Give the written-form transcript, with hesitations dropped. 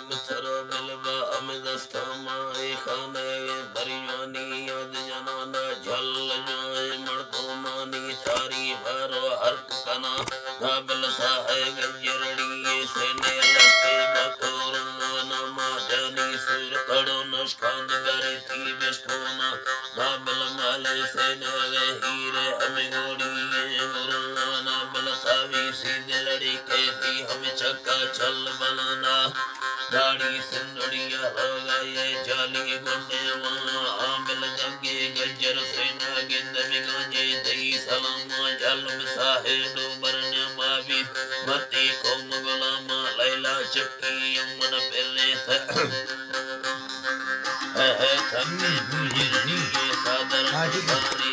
मथुरा मिलवा अमदस्तमा खाने बरियानी याद जनाना झल जाए मड़को मानी तारी भरो हर्क कना नाबल साहे गजरड़ी से ने लगे बकोर नमा जानी सुर कड़ो नशकांद गरी थी बिस्कोना नाबल माले से ने हीरे हमें गोड़ी गुरु नाबल सावी सीधे लड़ी कैसी हम चक्का चल बनाना दाढ़ी सिंदड़िया हो गए जाली गुंडे वहाँ आमिल जंगे गजर सेना गिंद मिगाजे दई सलामा जलम साहेब बरने मावी मती को मुगलामा लैला चक्की यमन पहले है थके गुजरनी सादर